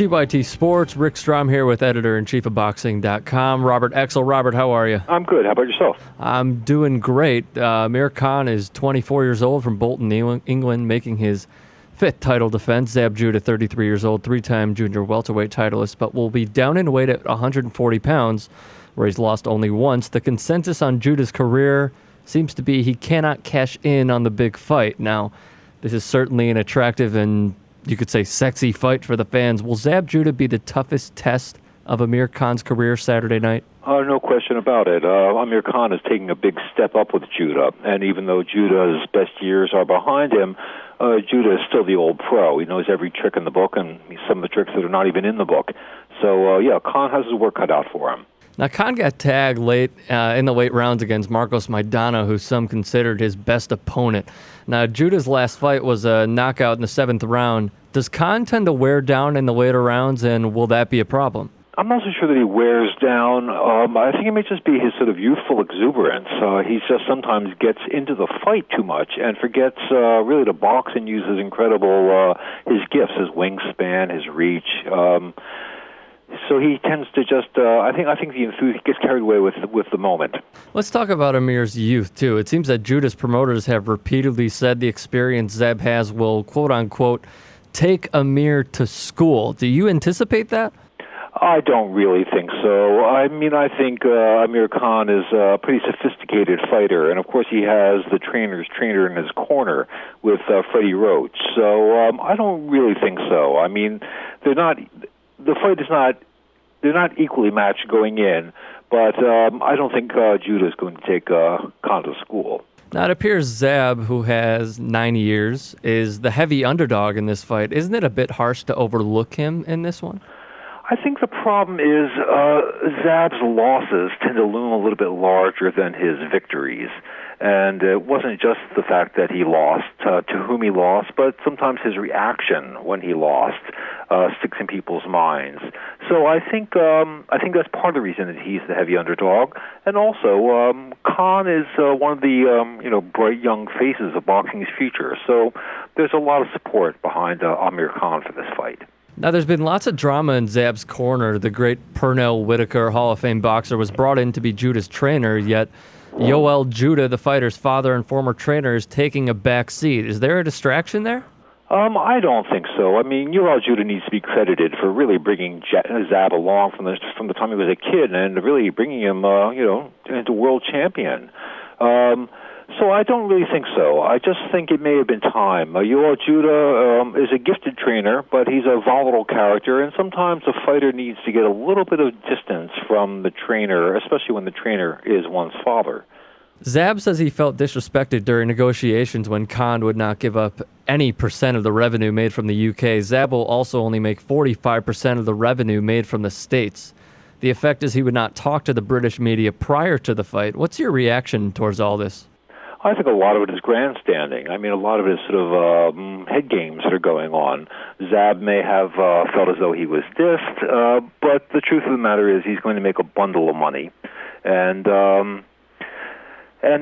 TYT Sports, Rick Strom here with Editor-in-Chief of Boxing.com. Robert Ecksel. Robert, how are you? I'm good. How about yourself? I'm doing great. Amir is 24 years old from Bolton, England, making his fifth title defense. Zab Judah, 33 years old, three-time junior welterweight titleist, but will be down in weight at 140 pounds, where he's lost only once. The consensus on Judah's career seems to be he cannot cash in on the big fight. Now, this is certainly an attractive and you could say sexy fight for the fans. Will Zab Judah be the toughest test of Amir Khan's career Saturday night? No question about it. Amir Khan is taking a big step up with Judah, and even though Judah's best years are behind him, Judah is still the old pro. He knows every trick in the book and some of the tricks that are not even in the book. So, Khan has his work cut out for him. Now, Khan got tagged late in the late rounds against Marcos Maidana, who some considered his best opponent. Now, Judah's last fight was a knockout in the seventh round. Does Khan tend to wear down in the later rounds, and will that be a problem? I'm not so sure that he wears down. I think it may just be his sort of youthful exuberance. He just sometimes gets into the fight too much and forgets really to box and use his incredible his gifts, his wingspan, his reach. So he tends to just, I think the enthusiasm gets carried away with the moment. Let's talk about Amir's youth, too. It seems that Judah's promoters have repeatedly said the experience Zab has will, quote-unquote, take Amir to school. Do you anticipate that? I don't really think so. I mean, I think Amir Khan is a pretty sophisticated fighter, and of course he has the trainer's trainer in his corner with Freddie Roach. So I don't really think so. I mean, they're not equally matched going in, but I don't think Judah is going to take Khan to school. Now, it appears Zab, who has 9 years, is the heavy underdog in this fight. Isn't it a bit harsh to overlook him in this one? I think the problem is Zab's losses tend to loom a little bit larger than his victories. And it wasn't just the fact that he lost, to whom he lost, but sometimes his reaction when he lost sticks in people's minds. So I think that's part of the reason that he's the heavy underdog. And also, Khan is one of the bright young faces of boxing's future. So there's a lot of support behind Amir Khan for this fight. Now, there's been lots of drama in Zab's corner. The great Pernell Whitaker, Hall of Fame boxer, was brought in to be Judah's trainer, yet Yoel Judah, the fighter's father and former trainer, is taking a back seat. Is there a distraction there? I don't think so. I mean, Yoel Judah needs to be credited for really bringing Zab along from the time he was a kid and really bringing him, into world champion. So I don't really think so. I just think it may have been time. Yoel Judah is a gifted trainer, but he's a volatile character, and sometimes a fighter needs to get a little bit of distance from the trainer, especially when the trainer is one's father. Zab says he felt disrespected during negotiations when Khan would not give up any percent of the revenue made from the UK. Zab will also only make 45% of the revenue made from the States. The effect is he would not talk to the British media prior to the fight. What's your reaction towards all this? I think a lot of it is grandstanding. I mean, a lot of it is sort of head games that are going on. Zab may have felt as though he was dissed, but the truth of the matter is he's going to make a bundle of money. And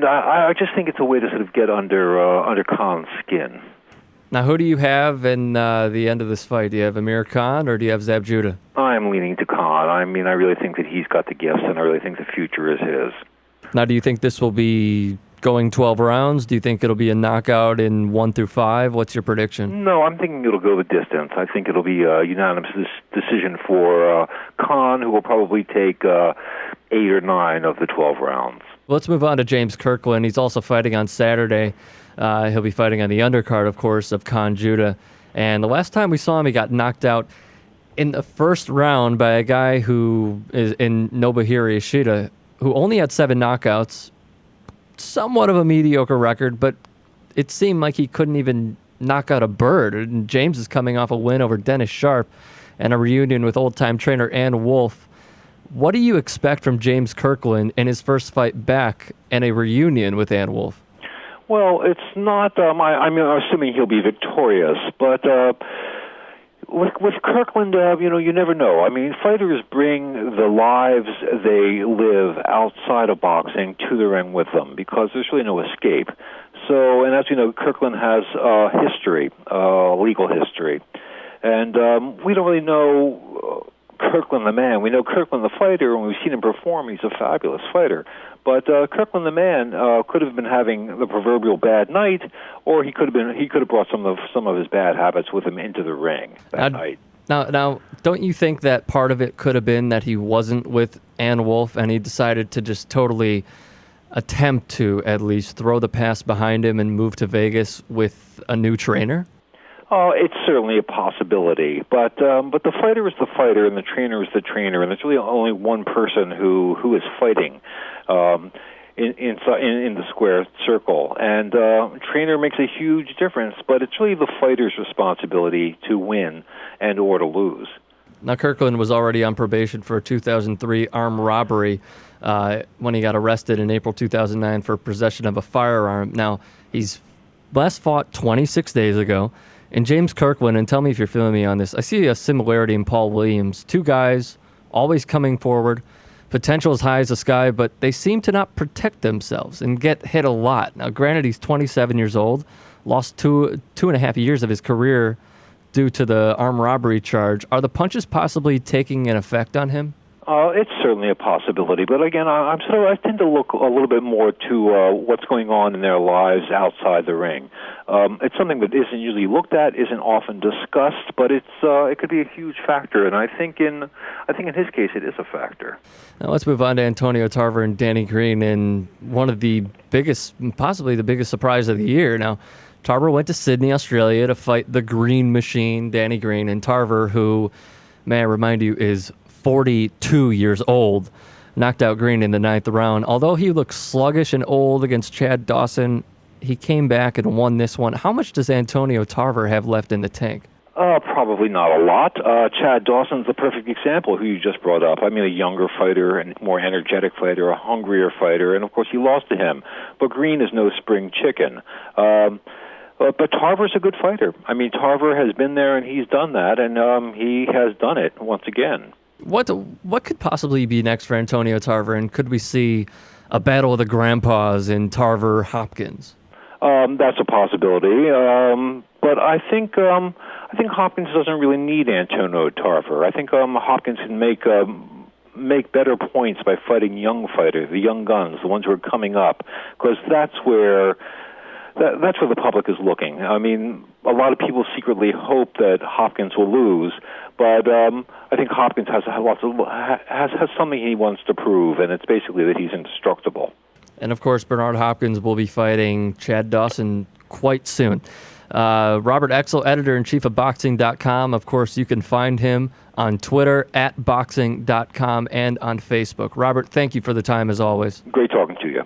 I just think it's a way to sort of get under Khan's skin. Now, who do you have in the end of this fight? Do you have Amir Khan or do you have Zab Judah? I'm leaning to Khan. I mean, I really think that he's got the gifts, and I really think the future is his. Now, do you think this will be going 12 rounds? Do you think it'll be a knockout in 1 through 5? What's your prediction? No, I'm thinking it'll go the distance. I think it'll be a unanimous decision for Khan, who will probably take 8 or 9 of the 12 rounds. Let's move on to James Kirkland. He's also fighting on Saturday. He'll be fighting on the undercard, of course, of Khan Judah. And the last time we saw him, he got knocked out in the first round by a guy who is in Nobuhiro Ishida, who only had 7 knockouts. Somewhat of a mediocre record, but it seemed like he couldn't even knock out a bird. And James is coming off a win over Dennis Sharp and a reunion with old-time trainer Ann Wolfe. What do you expect from James Kirkland in his first fight back and a reunion with Ann Wolfe? Well, it's not, I'm assuming he'll be victorious, but with Kirkland, you never know. I mean, fighters bring the lives they live outside of boxing to the ring with them because there's really no escape. So, and as you know, Kirkland has history, legal history. And we don't really know Kirkland the man. We know Kirkland the fighter, and we've seen him perform. He's a fabulous fighter. But Kirkland the man could have been having the proverbial bad night, or he could have brought some of his bad habits with him into the ring that night. Now, don't you think that part of it could have been that he wasn't with Ann Wolfe and he decided to just totally attempt to at least throw the past behind him and move to Vegas with a new trainer? Oh, it's certainly a possibility, but the fighter is the fighter, and the trainer is the trainer, and there's really only one person who is fighting in the square circle, and trainer makes a huge difference. But it's really the fighter's responsibility to win and or to lose. Now, Kirkland was already on probation for a 2003 armed robbery when he got arrested in April 2009 for possession of a firearm. Now, he's last fought 26 days ago. And James Kirkland, and tell me if you're feeling me on this, I see a similarity in Paul Williams. Two guys, always coming forward, potential as high as the sky, but they seem to not protect themselves and get hit a lot. Now, granted, he's 27 years old, lost two and a half years of his career due to the armed robbery charge. Are the punches possibly taking an effect on him? It's certainly a possibility, but again, I tend to look a little bit more to what's going on in their lives outside the ring. It's something that isn't usually looked at, isn't often discussed, but it could be a huge factor, and I think in his case, it is a factor. Now let's move on to Antonio Tarver and Danny Green, and one of the biggest, possibly the biggest surprise of the year. Now, Tarver went to Sydney, Australia, to fight the Green Machine, Danny Green, and Tarver, who, may I remind you, is 42 years old, knocked out Green in the 9th round. Although he looked sluggish and old against Chad Dawson, he came back and won this one. How much does Antonio Tarver have left in the tank? Probably not a lot. Chad Dawson's the perfect example, who you just brought up. I mean, a younger fighter, and more energetic fighter, a hungrier fighter, and of course you lost to him. But Green is no spring chicken. But Tarver's a good fighter. I mean, Tarver has been there and he's done that, and he has done it once again. What could possibly be next for Antonio Tarver, and could we see a battle of the grandpas in Tarver-Hopkins? That's a possibility, but I think Hopkins doesn't really need Antonio Tarver. I think Hopkins can make better points by fighting young fighters, the young guns, the ones who are coming up, because that's where the public is looking. I mean, a lot of people secretly hope that Hopkins will lose, but I think Hopkins has something he wants to prove, and it's basically that he's indestructible. And of course, Bernard Hopkins will be fighting Chad Dawson quite soon. Robert Ecksel, editor-in-chief of Boxing.com. Of course, you can find him on Twitter @Boxing.com and on Facebook. Robert, thank you for the time as always. Great talking to you.